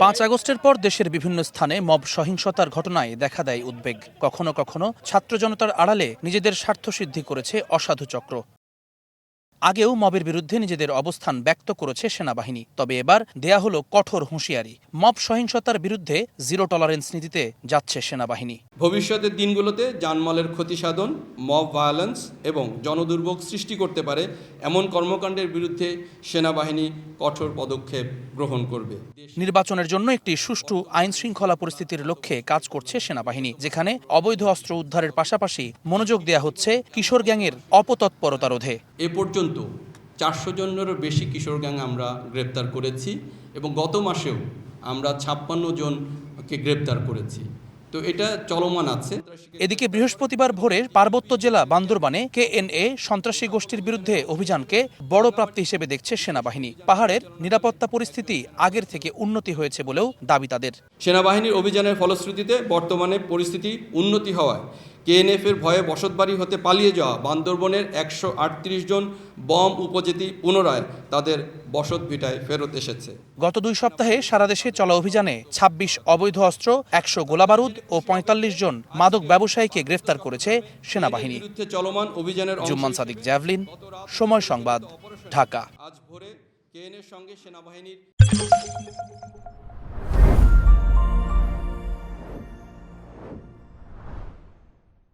5 আগস্টের পর দেশের বিভিন্ন স্থানে মব সহিংসতার ঘটনায় দেখা দেয় উদ্বেগ। কখনো কখনো ছাত্র জনতার আড়ালে নিজেদের স্বার্থসিদ্ধি করেছে অসাধু চক্র। আগেও মবের বিরুদ্ধে নিজেদের অবস্থান ব্যক্ত করেছে সেনাবাহিনী, তবে এবার দেয়া হলো কঠোর হুঁশিয়ারি। মব সহিংসতার বিরুদ্ধে জিরো টলারেন্স নীতিতে যাচ্ছে সেনাবাহিনী। ভবিষ্যতের দিনগুলোতে জানমালের ক্ষতি সাধন, মব ভায়োলেন্স এবং জনদুর্ভোগ সৃষ্টি করতে পারে এমন কর্মকাণ্ডের বিরুদ্ধে সেনাবাহিনী কঠোর পদক্ষেপ গ্রহণ করবে। নির্বাচনের জন্য একটি সুষ্ঠু আইন শৃঙ্খলা পরিস্থিতির লক্ষ্যে কাজ করছে সেনাবাহিনী, যেখানে অবৈধ অস্ত্র উদ্ধারের পাশাপাশি মনোযোগ দেয়া হচ্ছে কিশোর গ্যাংয়ের অপতৎপরতা রোধে। এ পর্যন্ত 400 জনেরও বেশি কিশোর গ্যাং আমরা গ্রেপ্তার করেছি এবং গত মাসেও আমরা 56 জনকে গ্রেপ্তার করেছি। তো এটা চলমান আছে। এদিকে বৃহস্পতিবার ভোরে পার্বত্য জেলা বান্দরবানে কেএনএ সন্ত্রাসী গোষ্ঠীর বিরুদ্ধে অভিযানকে বড় প্রাপ্তি হিসেবে দেখছে সেনাবাহিনী। পাহাড়ের নিরাপত্তা পরিস্থিতি আগের থেকে উন্নতি হয়েছে বলেও দাবি তাদের। সেনাবাহিনীর অভিযানের ফলশ্রুতিতে বর্তমানে পরিস্থিতি উন্নতি হওয়ায় কেএনএফের ভয়ে বসতবাড়ি হতে পালিয়ে যাওয়া বান্দরবনের 138 জন বম উপজাতি পুনরায় তাদের বসতভিটায় ফেরত এসেছে। গত 2 সপ্তাহে সারা দেশে চলা অভিযানে 26 অবৈধ অস্ত্র, 100 গোলাবারুদ ও 45 জন মাদক ব্যবসায়ীকে গ্রেফতার করেছে সেনাবাহিনী। চলমান অভিযানের জুম্মান সাদিক, জ্যাভলিন, সময় সংবাদ, ঢাকা। আজ ভোরে কেএনএর সঙ্গে সেনাবাহিনীর